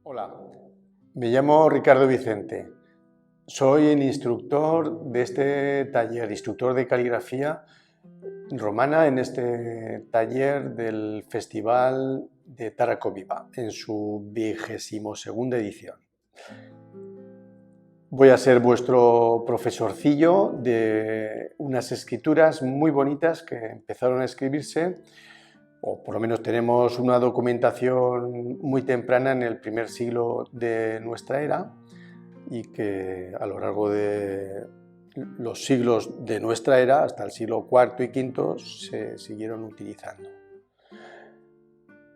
Hola, me llamo Ricardo Vicente. Soy el instructor de este taller, instructor de caligrafía romana en este taller del Festival de Taraco Viva, en su 22ª edición. Voy a ser vuestro profesorcillo de unas escrituras muy bonitas que empezaron a escribirse, o por lo menos tenemos una documentación muy temprana en el primer siglo de nuestra era, y que a lo largo de los siglos de nuestra era, hasta el siglo IV y V, se siguieron utilizando.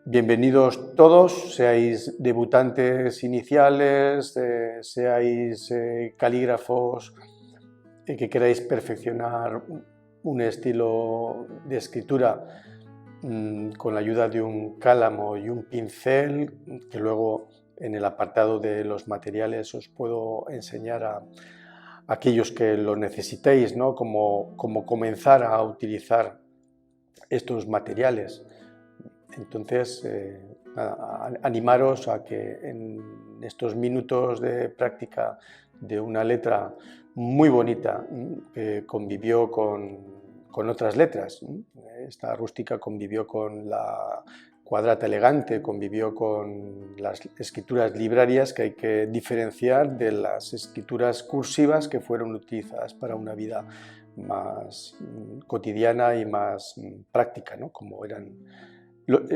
Bienvenidos todos, seáis debutantes iniciales, seáis calígrafos que queráis perfeccionar un estilo de escritura con la ayuda de un cálamo y un pincel, que luego en el apartado de los materiales os puedo enseñar a aquellos que lo necesitéis, ¿no? Cómo comenzar a utilizar estos materiales. Entonces, animaros a que en estos minutos de práctica de una letra muy bonita que convivió con otras letras. Esta rústica convivió con la cuadrata elegante, convivió con las escrituras librarias, que hay que diferenciar de las escrituras cursivas que fueron utilizadas para una vida más cotidiana y más práctica, ¿no? Como eran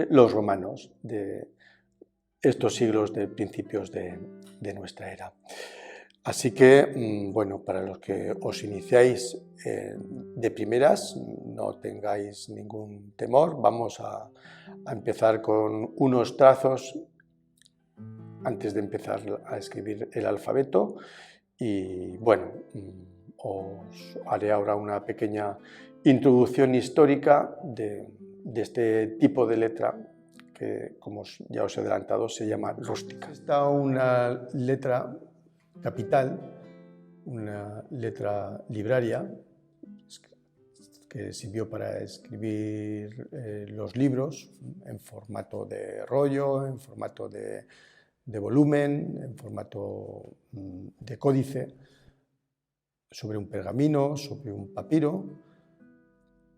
los romanos de estos siglos de principios de nuestra era. Así que, bueno, para los que os iniciáis de primeras, no tengáis ningún temor. Vamos a empezar con unos trazos antes de empezar a escribir el alfabeto. Y bueno, os haré ahora una pequeña introducción histórica de este tipo de letra que, como ya os he adelantado, se llama rústica. Está una letra capital, una letra libraria que sirvió para escribir los libros en formato de rollo, en formato de volumen, en formato de códice, sobre un pergamino, sobre un papiro,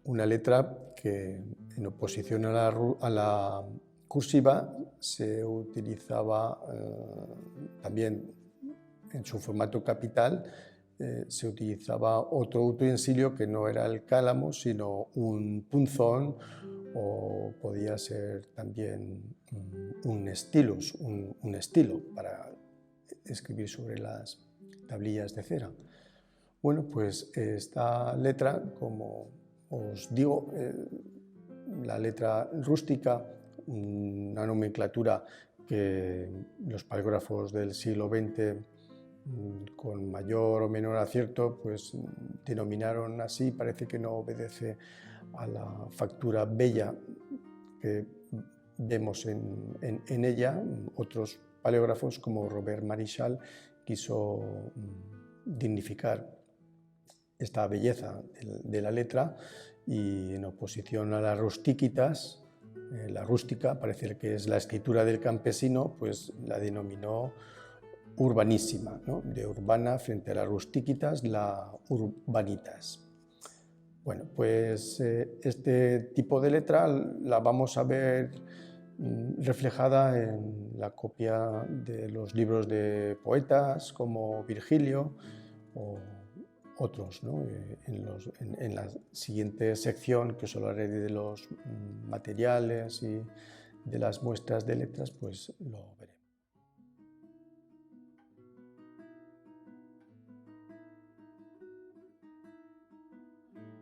una letra que en oposición a la cursiva se utilizaba también en su formato capital, se utilizaba otro utensilio que no era el cálamo, sino un punzón, o podía ser también un stylus, un estilo para escribir sobre las tablillas de cera. Bueno, pues esta letra, como os digo, la letra rústica, una nomenclatura que los paleógrafos del siglo XX, con mayor o menor acierto, pues denominaron así. Parece que no obedece a la factura bella que vemos en ella. Otros paleógrafos, como Robert Marichal, quiso dignificar esta belleza de la letra, y en oposición a las rustiquitas, la rústica, parece que es la escritura del campesino, pues la denominó urbanísima, ¿no? De urbana frente a las rustiquitas, la urbanitas. Bueno, pues este tipo de letra la vamos a ver reflejada en la copia de los libros de poetas como Virgilio o otros, ¿no? En la siguiente sección, que os hablaré de los materiales y de las muestras de letras, pues lo veremos.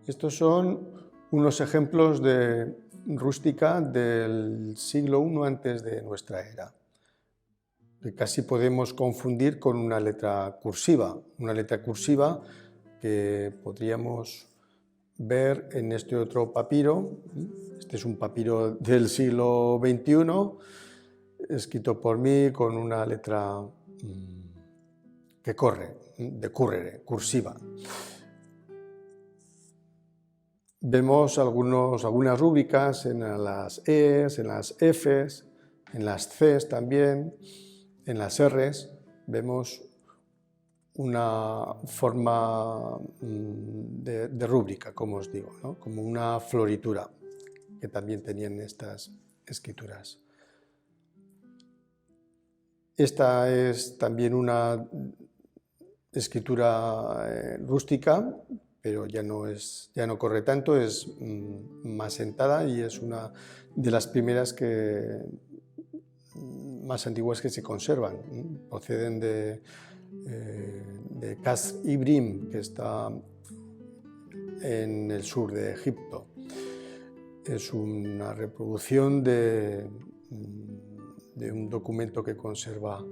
Estos son unos ejemplos de rústica del siglo I antes de nuestra era, que casi podemos confundir con una letra cursiva que podríamos ver en este otro papiro. Este es un papiro del siglo XXI, escrito por mí con una letra que corre, decurrere, cursiva. Vemos algunas rúbricas en las E's, en las F's, en las C's también, en las R's. Vemos una forma de rúbrica, como os digo, ¿no? Como una floritura que también tenían estas escrituras. Esta es también una escritura rústica, pero ya no corre tanto, es más sentada y es una de las primeras más antiguas que se conservan. Proceden de Qasr Ibrim, que está en el sur de Egipto. Es una reproducción de un documento que conserva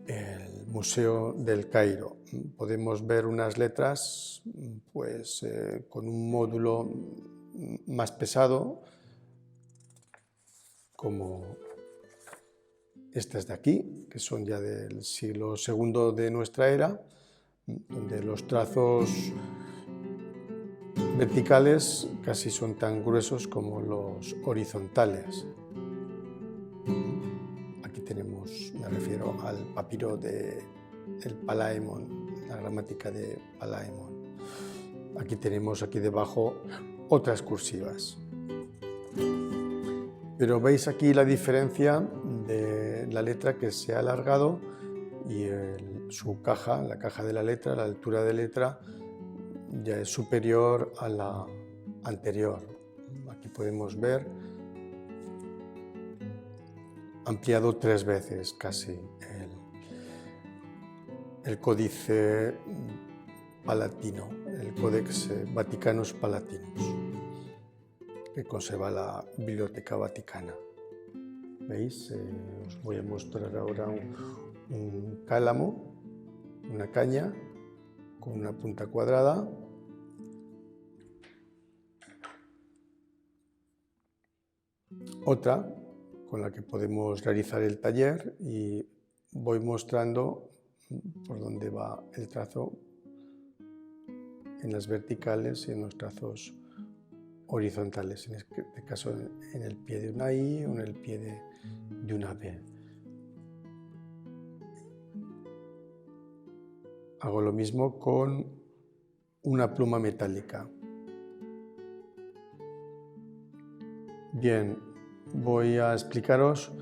el Museo del Cairo. Podemos ver unas letras pues, con un módulo más pesado, como estas de aquí, que son ya del siglo II de nuestra era, donde los trazos verticales casi son tan gruesos como los horizontales. Aquí tenemos, me refiero al papiro del Palaemon, la gramática de Palaemon. Aquí tenemos aquí debajo otras cursivas. Pero veis aquí la diferencia de la letra que se ha alargado y su caja, la caja de la letra, la altura de letra, ya es superior a la anterior. Aquí podemos ver ampliado 3 veces casi el códice palatino, el Codex Vaticanus Palatinus, que conserva la Biblioteca Vaticana. ¿Veis? Os voy a mostrar ahora un cálamo, una caña con una punta cuadrada. Otra con la que podemos realizar el taller, y voy mostrando por dónde va el trazo en las verticales y en los trazos horizontales, en este caso en el pie de una I o en el pie de una B. Hago lo mismo con una pluma metálica. Bien, voy a explicaros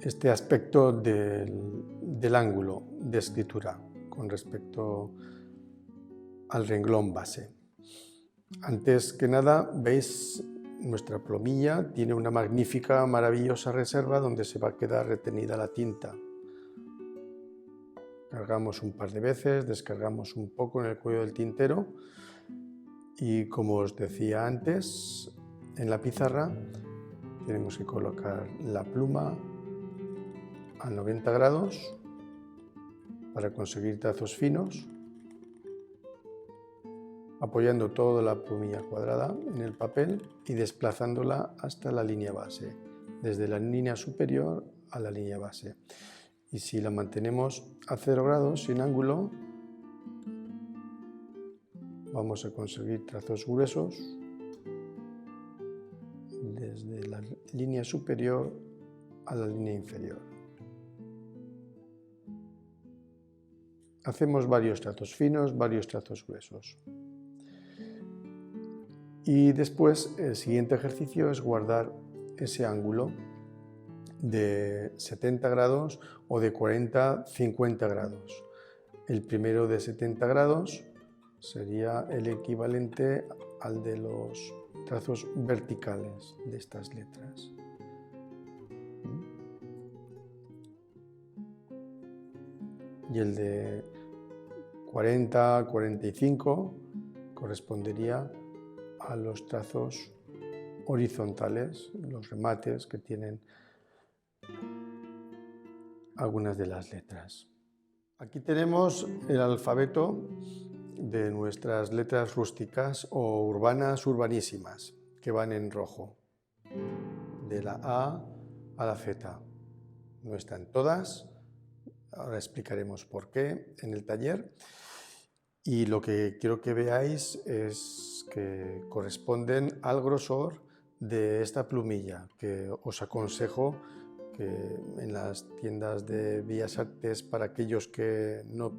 este aspecto del ángulo de escritura con respecto al renglón base. Antes que nada, veis, nuestra plumilla tiene una magnífica, maravillosa reserva donde se va a quedar retenida la tinta. Cargamos un par de veces, descargamos un poco en el cuello del tintero y, como os decía antes, en la pizarra tenemos que colocar la pluma a 90 grados para conseguir trazos finos, apoyando toda la plumilla cuadrada en el papel y desplazándola hasta la línea base, desde la línea superior a la línea base. Y si la mantenemos a 0 grados, sin ángulo, vamos a conseguir trazos gruesos desde la línea superior a la línea inferior. Hacemos varios trazos finos, varios trazos gruesos. Y después el siguiente ejercicio es guardar ese ángulo de 70 grados o de 40-50 grados. El primero de 70 grados sería el equivalente al de los trazos verticales de estas letras. Y el de 40-45 correspondería a los trazos horizontales, los remates que tienen algunas de las letras. Aquí tenemos el alfabeto de nuestras letras rústicas o urbanas urbanísimas, que van en rojo, de la A a la Z. No están todas, Ahora explicaremos por qué en el taller. Y lo que quiero que veáis es que corresponden al grosor de esta plumilla, que os aconsejo que en las tiendas de Bellas Artes, para aquellos que no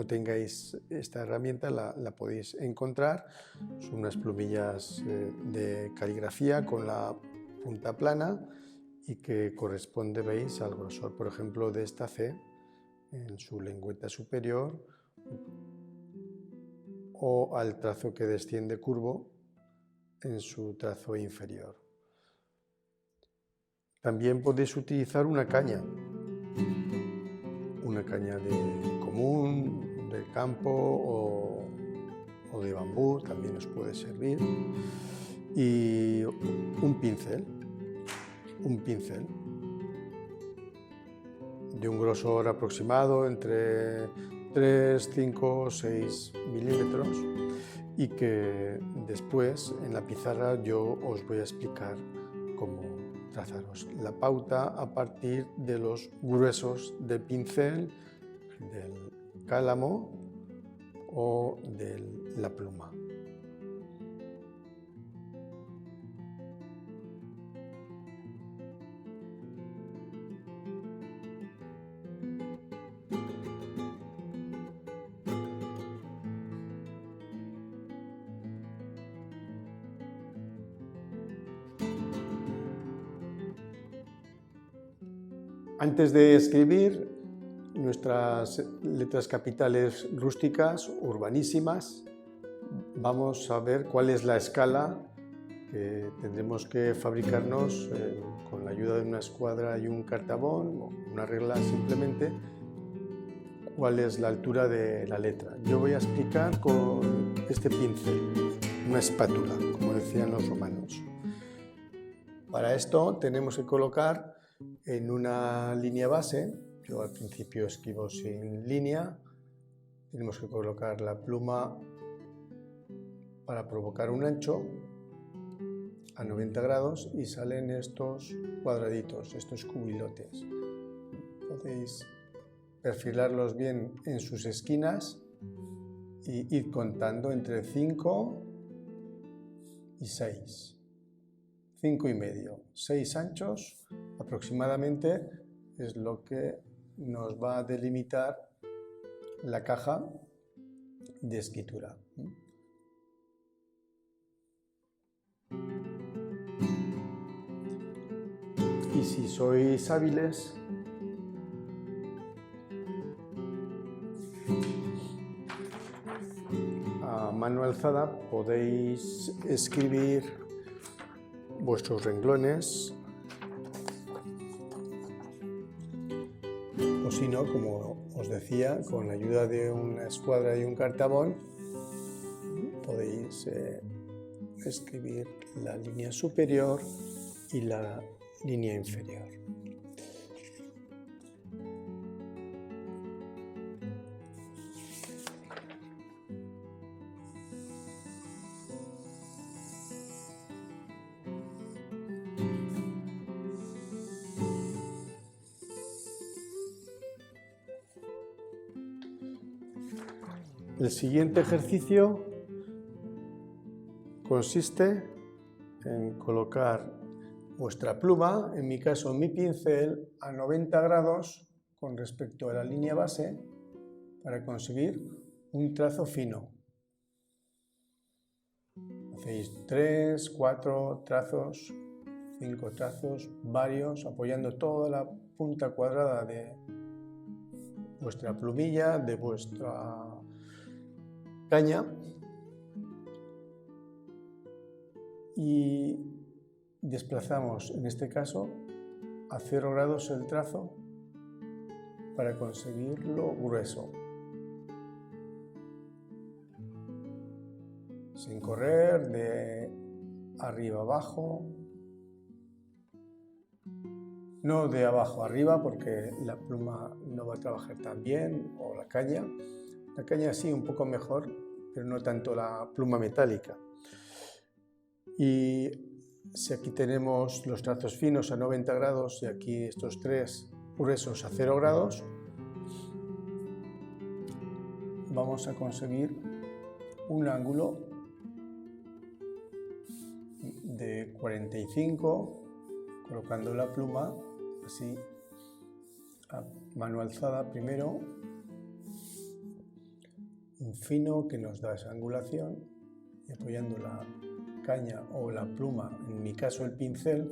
tengáis esta herramienta, la podéis encontrar. Son unas plumillas de caligrafía con la punta plana y que corresponde, veis, al grosor, por ejemplo, de esta C en su lengüeta superior, o al trazo que desciende curvo en su trazo inferior. También podéis utilizar una caña común, de campo o de bambú, también os puede servir. Y un pincel de un grosor aproximado entre 3, 5, 6 milímetros, y que después en la pizarra yo os voy a explicar cómo trazaros la pauta a partir de los gruesos del pincel, del cálamo o de la pluma. Antes de escribir nuestras letras capitales rústicas, urbanísimas, vamos a ver cuál es la escala que tendremos que fabricarnos con la ayuda de una escuadra y un cartabón, o una regla simplemente, cuál es la altura de la letra. Yo voy a explicar con este pincel, una espátula, como decían los romanos. Para esto tenemos que colocar en una línea base, yo al principio escribo sin línea, tenemos que colocar la pluma para provocar un ancho a 90 grados y salen estos cuadraditos, estos cubilotes. Podéis perfilarlos bien en sus esquinas y ir contando entre 5 y 6. 5 y medio, 6 anchos aproximadamente es lo que nos va a delimitar la caja de escritura. Y si sois hábiles, a mano alzada podéis escribir vuestros renglones, o si no, como os decía, con la ayuda de una escuadra y un cartabón podéis escribir la línea superior y la línea inferior. El siguiente ejercicio consiste en colocar vuestra pluma, en mi caso mi pincel, a 90 grados con respecto a la línea base para conseguir un trazo fino. Hacéis 3, 4 trazos, 5 trazos, varios, apoyando toda la punta cuadrada de vuestra plumilla, de vuestra caña, y desplazamos en este caso a 0 grados el trazo para conseguirlo grueso, sin correr de arriba abajo, no de abajo arriba porque la pluma no va a trabajar tan bien, o la caña sí un poco mejor, pero no tanto la pluma metálica. Y si aquí tenemos los trazos finos a 90 grados y aquí estos 3 gruesos a 0 grados, vamos a conseguir un ángulo de 45, colocando la pluma así a mano alzada primero, un fino que nos da esa angulación, y apoyando la caña o la pluma, en mi caso el pincel,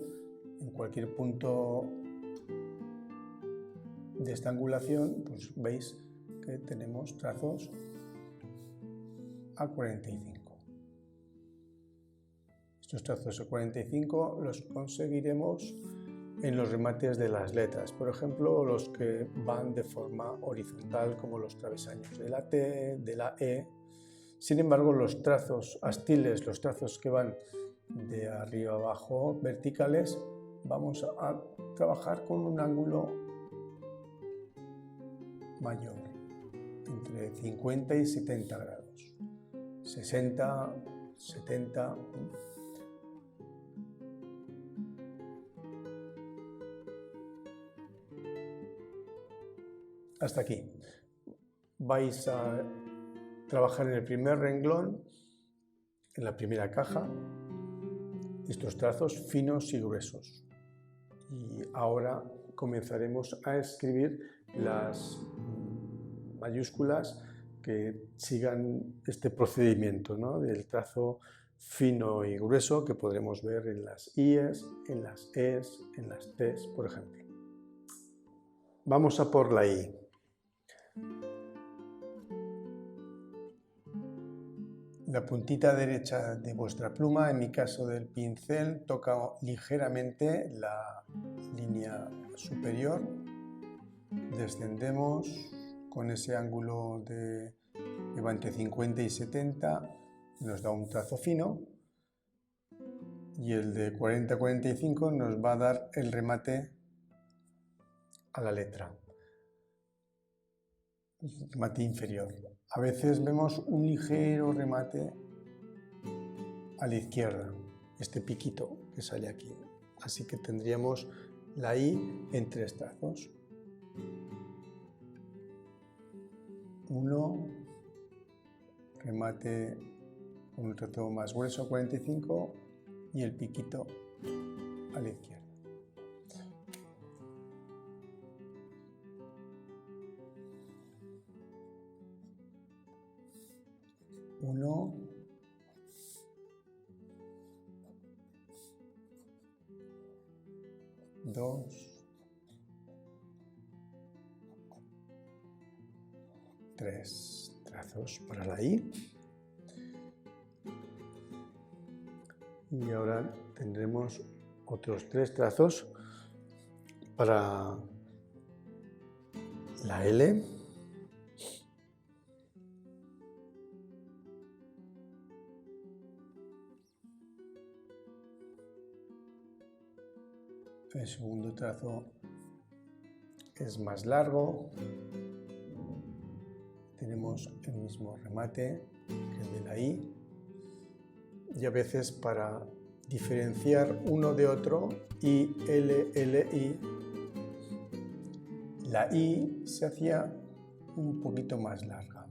en cualquier punto de esta angulación, pues veis que tenemos trazos a 45. Estos trazos a 45 los conseguiremos en los remates de las letras, por ejemplo, los que van de forma horizontal, como los travesaños de la T, de la E. Sin embargo, los trazos astiles, los trazos que van de arriba abajo, verticales, vamos a trabajar con un ángulo mayor, entre 50 y 70 grados, 60, 70... Hasta aquí. Vais a trabajar en el primer renglón, en la primera caja, estos trazos finos y gruesos. Y ahora comenzaremos a escribir las mayúsculas que sigan este procedimiento, ¿no?, del trazo fino y grueso que podremos ver en las I's, en las E's, en las T's, por ejemplo. Vamos a por la I. La puntita derecha de vuestra pluma, en mi caso del pincel, toca ligeramente la línea superior. Descendemos con ese ángulo que va entre 50 y 70, nos da un trazo fino, y el de 40 a 45 nos va a dar el remate a la letra, el remate inferior. A veces vemos un ligero remate a la izquierda, este piquito que sale aquí. Así que tendríamos la I en 3 trazos. 1, remate con un trazo más grueso, 45, y el piquito a la izquierda. Uno, dos, 3 trazos para la I. Y ahora tendremos otros 3 trazos para la L. El segundo trazo es más largo, tenemos el mismo remate que el de la I, y a veces para diferenciar uno de otro, I, L, L, I, la I se hacía un poquito más larga.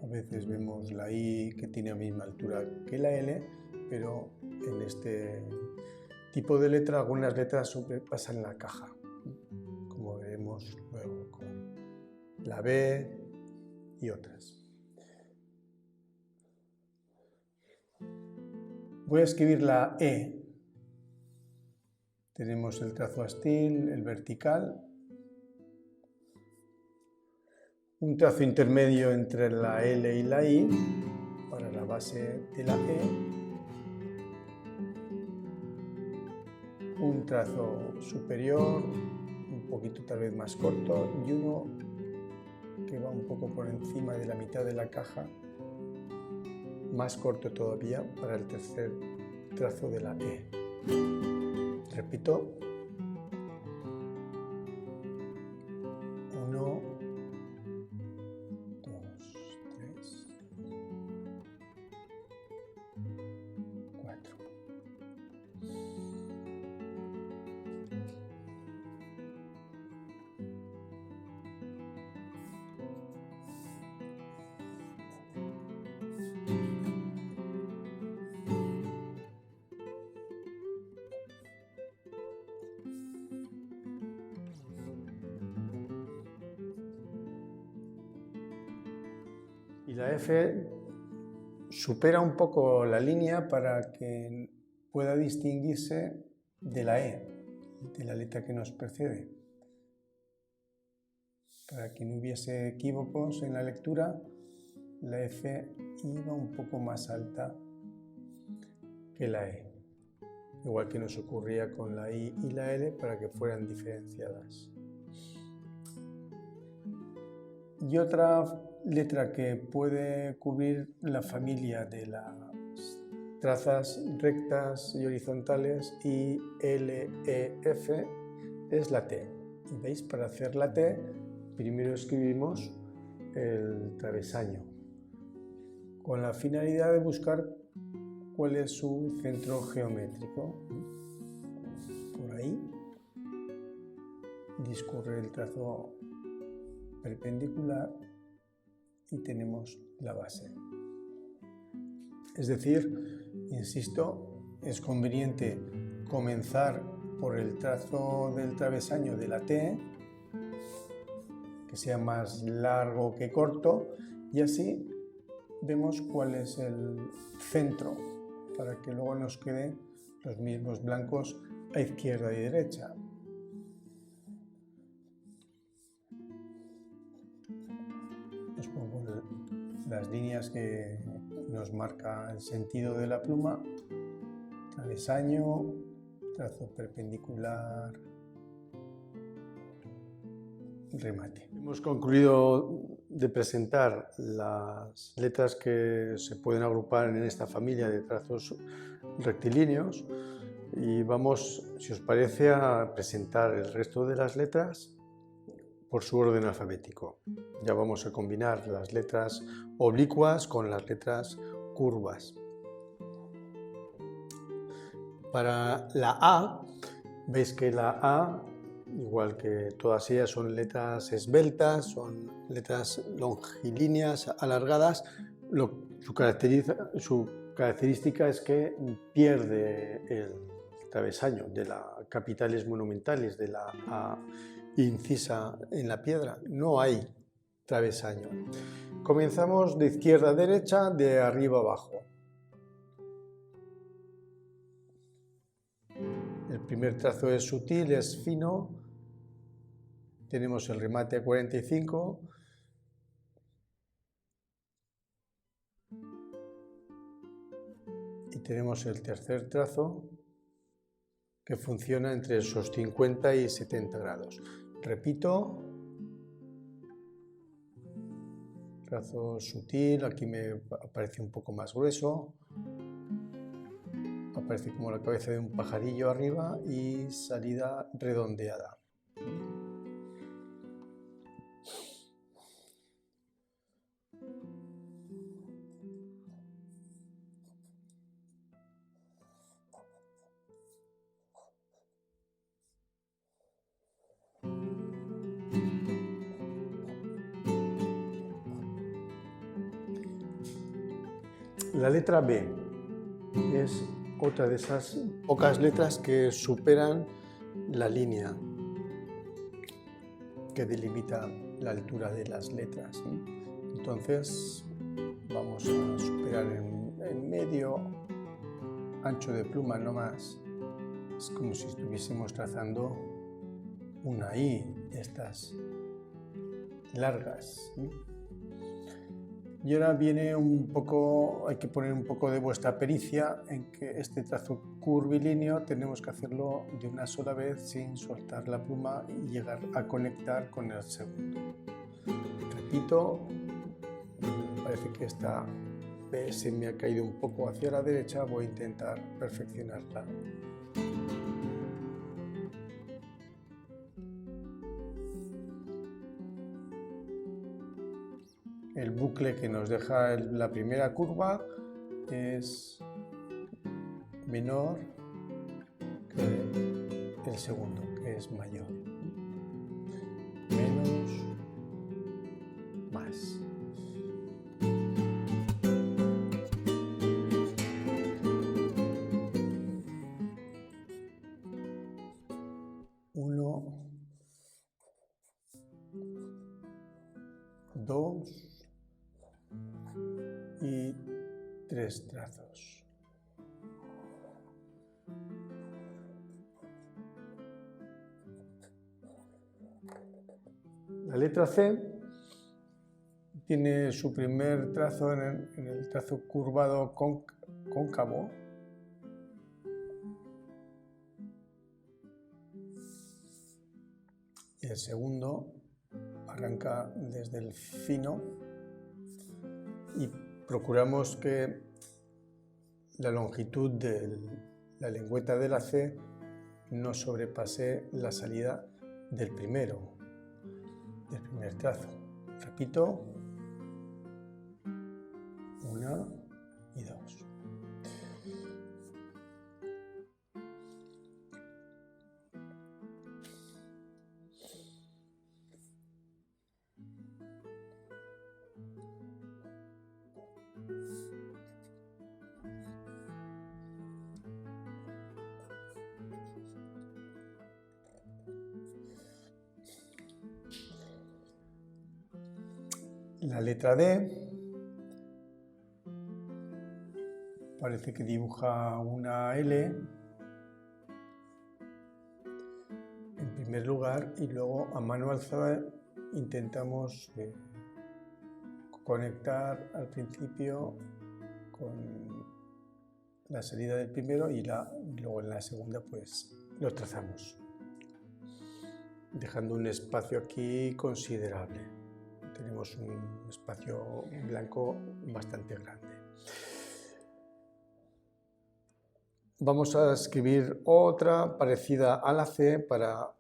A veces vemos la I que tiene la misma altura que la L, pero en este tipo de letra algunas letras sobrepasan la caja, como veremos luego con la B y otras. Voy a escribir la E. Tenemos el trazo astil, el vertical, un trazo intermedio entre la L y la I para la base de la E, un trazo superior, un poquito tal vez más corto, y uno que va un poco por encima de la mitad de la caja, más corto todavía para el tercer trazo de la E. Repito. 1, 2, 3, 4. la F supera un poco la línea para que pueda distinguirse de la E, de la letra que nos precede. Para que no hubiese equívocos en la lectura, la F iba un poco más alta que la E, igual que nos ocurría con la I y la L para que fueran diferenciadas. Y otra letra que puede cubrir la familia de las trazas rectas y horizontales I, L, E, F es la T. Y veis, para hacer la T, primero escribimos el travesaño, con la finalidad de buscar cuál es su centro geométrico. Por ahí discurre el trazo perpendicular y tenemos la base. Es decir, insisto, es conveniente comenzar por el trazo del travesaño de la T, que sea más largo que corto, y así vemos cuál es el centro, para que luego nos queden los mismos blancos a izquierda y derecha. Os pongo las líneas que nos marca el sentido de la pluma: travesaño, trazo perpendicular, remate. Hemos concluido de presentar las letras que se pueden agrupar en esta familia de trazos rectilíneos y vamos, si os parece, a presentar el resto de las letras por su orden alfabético. Ya vamos a combinar las letras oblicuas con las letras curvas. Para la A, veis que la A, igual que todas ellas, son letras esbeltas, son letras longilíneas, alargadas. Su característica es que pierde el travesaño de la capitalis monumentalis, de la A incisa en la piedra. No hay travesaño. Comenzamos de izquierda a derecha, de arriba a abajo. El primer trazo es sutil, es fino. Tenemos el remate a 45. Y tenemos el tercer trazo, que funciona entre esos 50 y 70 grados. Repito, trazo sutil, aquí me aparece un poco más grueso, aparece como la cabeza de un pajarillo arriba, y salida redondeada. La letra B es otra de esas pocas letras que superan la línea que delimita la altura de las letras. Entonces vamos a superar en medio ancho de pluma, no más. Es como si estuviésemos trazando una I, estas largas. Y ahora viene un poco, hay que poner un poco de vuestra pericia en que este trazo curvilíneo tenemos que hacerlo de una sola vez sin soltar la pluma y llegar a conectar con el segundo. Repito, parece que esta B se me ha caído un poco hacia la derecha, voy a intentar perfeccionarla. El bucle que nos deja la primera curva es menor que el segundo, que es mayor. Menos, más. Uno, dos, 3 trazos. La letra C tiene su primer trazo en el trazo curvado cóncavo. Y el segundo arranca desde el fino y procuramos que la longitud de la lengüeta de la C no sobrepase la salida del primer trazo. Repito, 1 y 2. La letra D parece que dibuja una L en primer lugar y luego a mano alzada intentamos conectar al principio con la salida del primero y luego en la segunda pues lo trazamos, dejando un espacio aquí considerable. Tenemos un espacio blanco bastante grande. Vamos a escribir otra parecida a la C para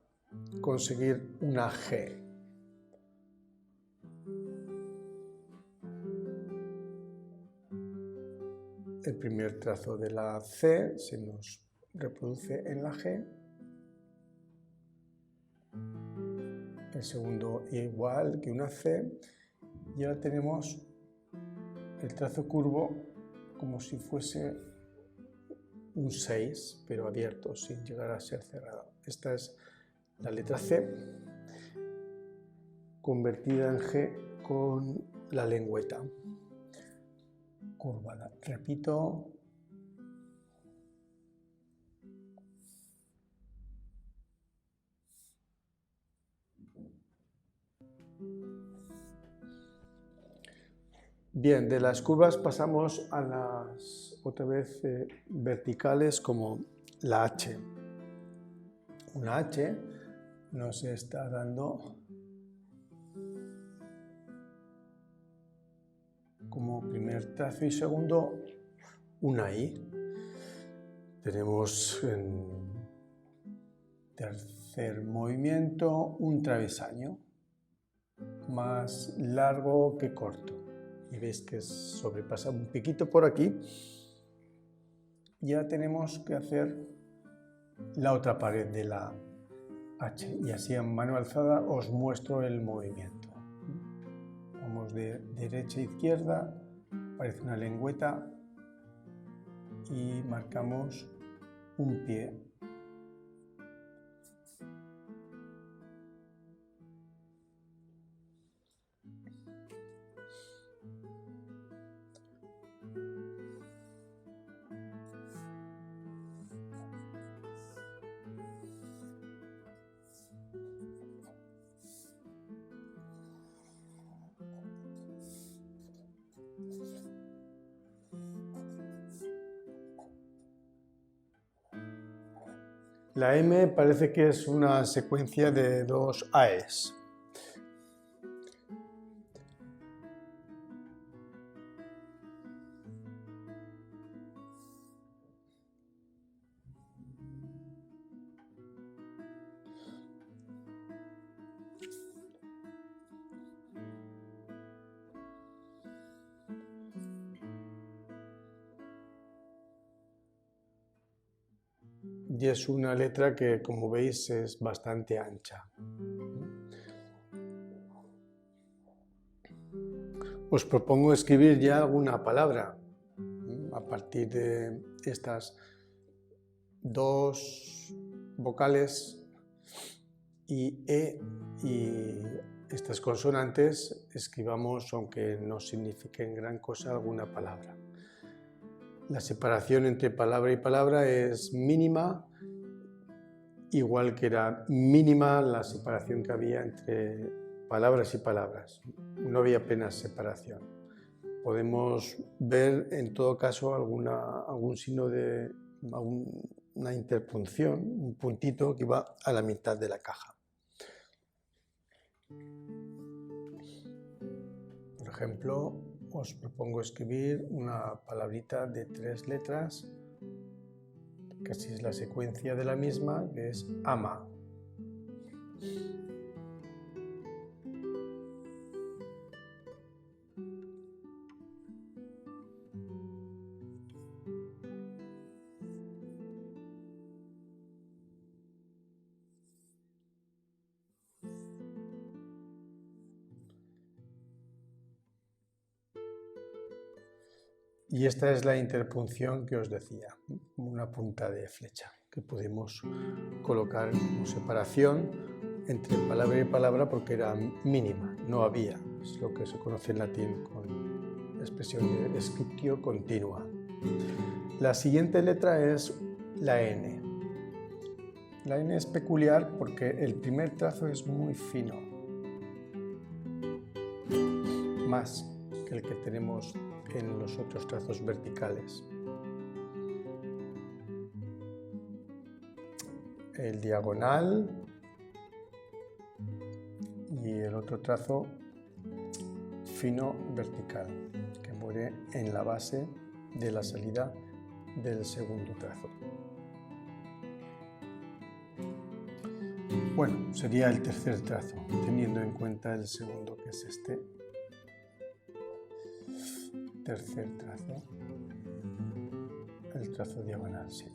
conseguir una G. El primer trazo de la C se nos reproduce en la G. El segundo igual que una C. Y ahora tenemos el trazo curvo como si fuese un 6, pero abierto, sin llegar a ser cerrado. Esta es la letra C, convertida en G con la lengüeta curvada. Repito. Bien, de las curvas pasamos a las otra vez verticales como la H. Una H nos está dando como primer trazo y segundo una I. Tenemos en tercer movimiento un travesaño más largo que corto. Y veis que sobrepasa un poquito por aquí. Ya tenemos que hacer la otra pared de la H. Y así en mano alzada os muestro el movimiento. Vamos de derecha a izquierda, aparece una lengüeta y marcamos un pie. La M parece que es una secuencia de 2 AEs. Y es una letra que, como veis, es bastante ancha. Os propongo escribir ya alguna palabra a partir de estas 2 vocales y E y estas consonantes, escribamos, aunque no signifiquen gran cosa, alguna palabra. La separación entre palabra y palabra es mínima, igual que era mínima la separación que había entre palabras y palabras. No había apenas separación. Podemos ver en todo caso algún signo de una interpunción, un puntito que va a la mitad de la caja. Por ejemplo, os propongo escribir una palabrita de 3 letras, que así es la secuencia de la misma, que es ama. Y esta es la interpunción que os decía, una punta de flecha que podemos colocar como separación entre palabra y palabra porque era mínima, no había. Es lo que se conoce en latín con la expresión de scriptio continua. La siguiente letra es la N. La N es peculiar porque el primer trazo es muy fino, más que el que tenemos en los otros trazos verticales. El diagonal y el otro trazo fino vertical que muere en la base de la salida del segundo trazo. Bueno, sería el tercer trazo, teniendo en cuenta el segundo, que es este. Tercer trazo, el trazo diagonal, sí.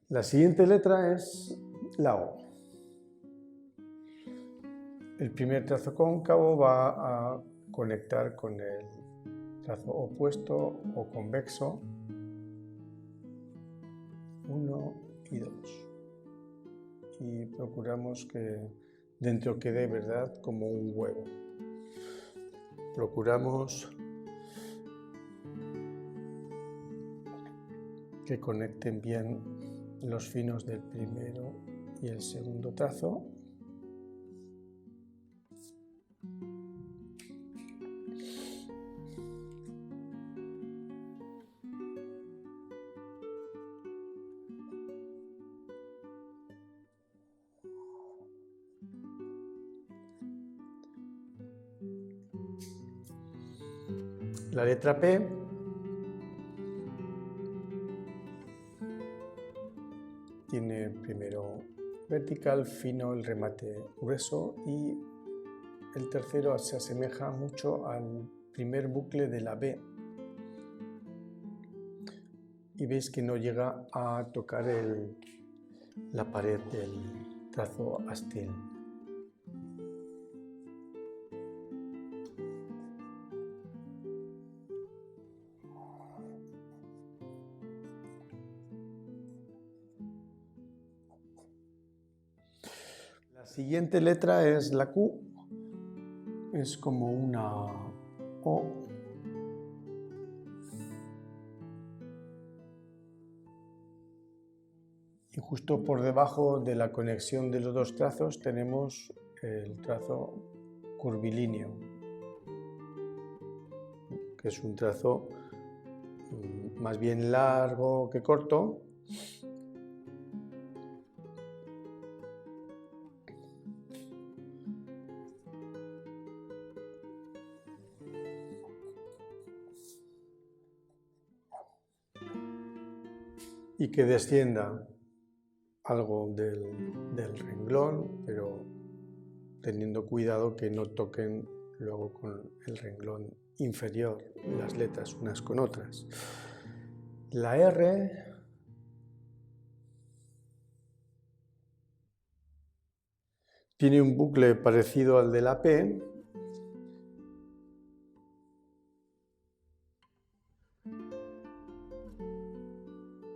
La siguiente letra es la O. El primer trazo cóncavo va a conectar con el trazo opuesto o convexo 1 y 2. Y procuramos que dentro quede, ¿verdad?, como un huevo. Procuramos que conecten bien los finos del primero y el segundo trazo. La letra P tiene primero vertical, fino, el remate grueso, y el tercero se asemeja mucho al primer bucle de la B. Y veis que no llega a tocar la pared del trazo astil. La siguiente letra es la Q, es como una O. Y justo por debajo de la conexión de los dos trazos tenemos el trazo curvilíneo, que es un trazo más bien largo que corto. Y que descienda algo del renglón, pero teniendo cuidado que no toquen luego con el renglón inferior las letras unas con otras. La R tiene un bucle parecido al de la P,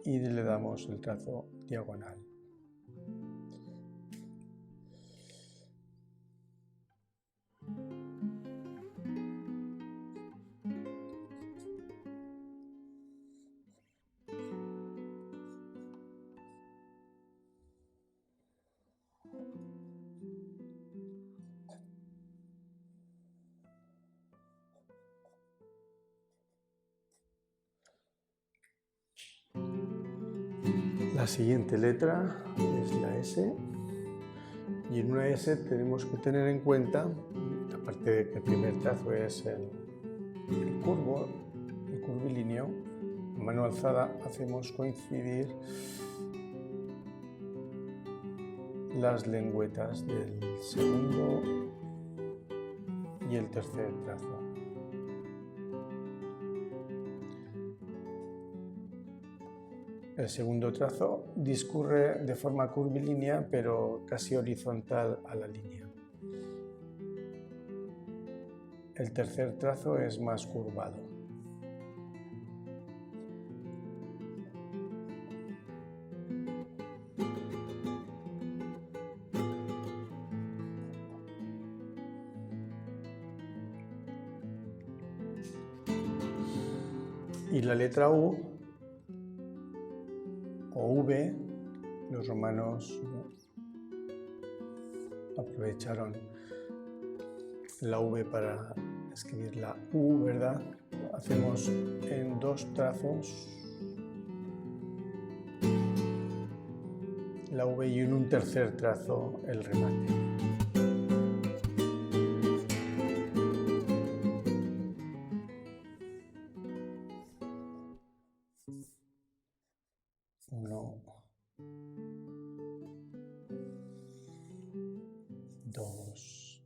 y le trasladamos el trazo diagonal. La siguiente letra es la S, y en una S tenemos que tener en cuenta, aparte de que el primer trazo es el curvilíneo, a mano alzada hacemos coincidir las lengüetas del segundo y el tercer trazo. El segundo trazo discurre de forma curvilínea, pero casi horizontal a la línea. El tercer trazo es más curvado. Y la letra U o V, los romanos aprovecharon la V para escribir la U, ¿verdad? Hacemos en dos trazos la V y en un tercer trazo el remate. Uno, dos,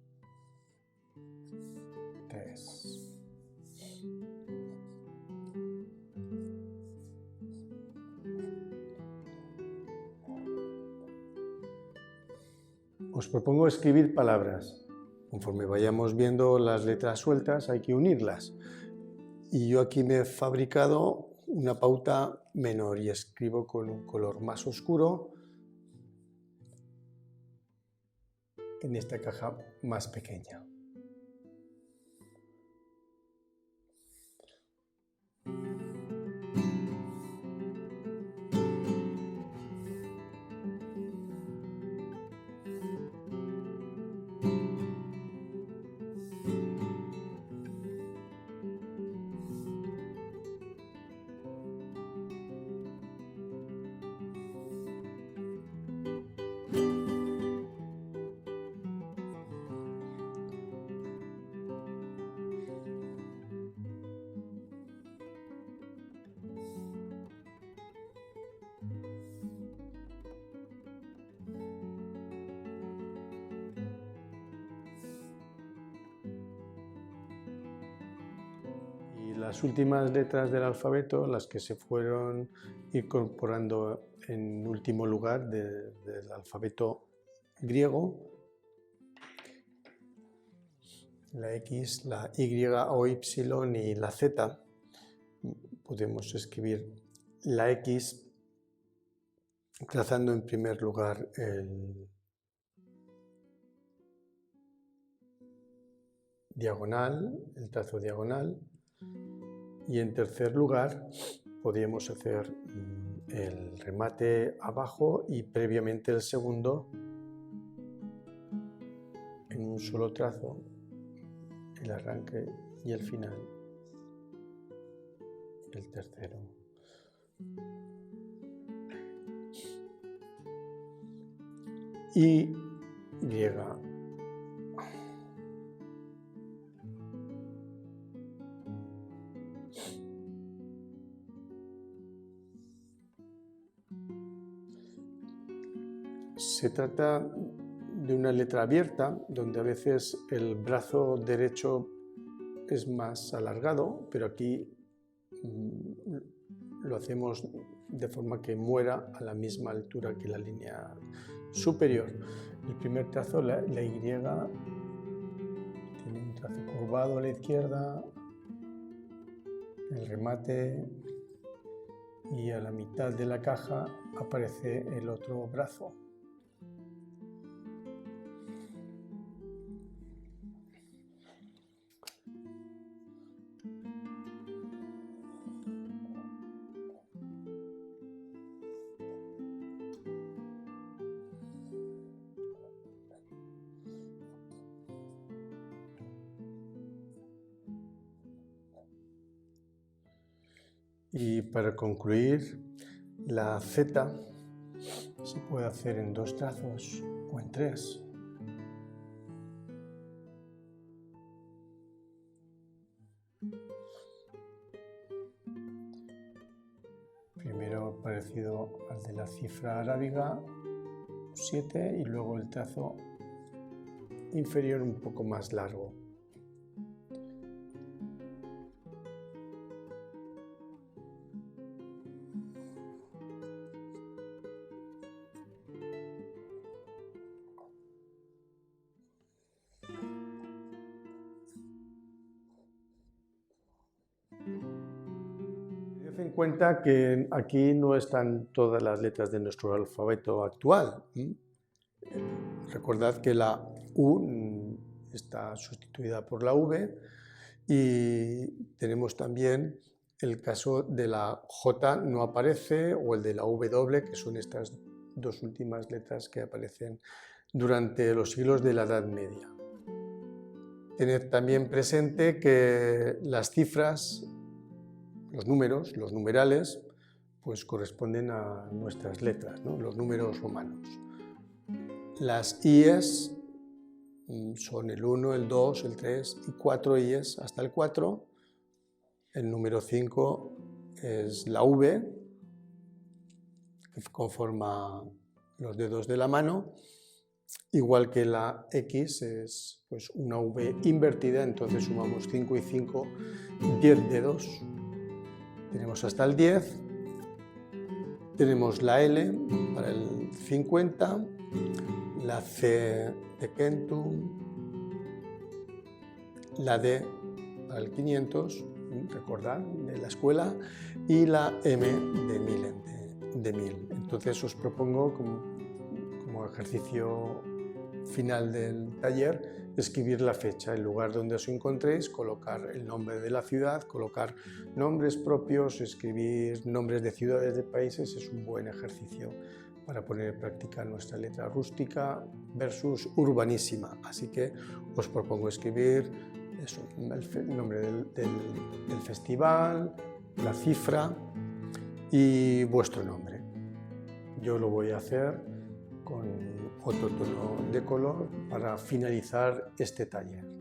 tres. Os propongo escribir palabras. Conforme vayamos viendo las letras sueltas, hay que unirlas. Y yo aquí me he fabricado una pauta menor y escribo con un color más oscuro en esta caja más pequeña. Las últimas letras del alfabeto, las que se fueron incorporando en último lugar del alfabeto griego, la X, la Y o Y y la Z, podemos escribir la X trazando en primer lugar el diagonal, el trazo diagonal, y en tercer lugar podríamos hacer el remate abajo y previamente el segundo en un solo trazo, el arranque y el final, el tercero. Y llega se trata de una letra abierta, donde a veces el brazo derecho es más alargado, pero aquí lo hacemos de forma que muera a la misma altura que la línea superior. El primer trazo, la Y, tiene un trazo curvado a la izquierda, el remate y a la mitad de la caja aparece el otro brazo. Y para concluir, la Z se puede hacer en 2 trazos o en 3. Primero parecido al de la cifra arábiga, 7, y luego el trazo inferior un poco más largo. Tened en cuenta que aquí no están todas las letras de nuestro alfabeto actual. Recordad que la U está sustituida por la V y tenemos también el caso de la J no aparece, o el de la W, que son estas 2 últimas letras que aparecen durante los siglos de la Edad Media. Tened también presente que las cifras, los números, los numerales, pues corresponden a nuestras letras, ¿no? Los números romanos. Las IES son el 1, el 2, el 3 y 4 IES hasta el 4. El número 5 es la V, que conforma los dedos de la mano, igual que la X es pues una V invertida, entonces sumamos 5 y 5, 10 dedos. Tenemos hasta el 10, tenemos la L para el 50, la C de Quentum, la D para el 500, recordad, de la escuela, y la M de 1000. Entonces os propongo como ejercicio final del taller escribir la fecha, el lugar donde os encontréis, colocar el nombre de la ciudad, colocar nombres propios, escribir nombres de ciudades, de países. Es un buen ejercicio para poner en práctica nuestra letra rústica versus urbanísima. Así que os propongo escribir eso, el nombre del festival, la cifra y vuestro nombre. Yo lo voy a hacer con otro tono de color para finalizar este taller.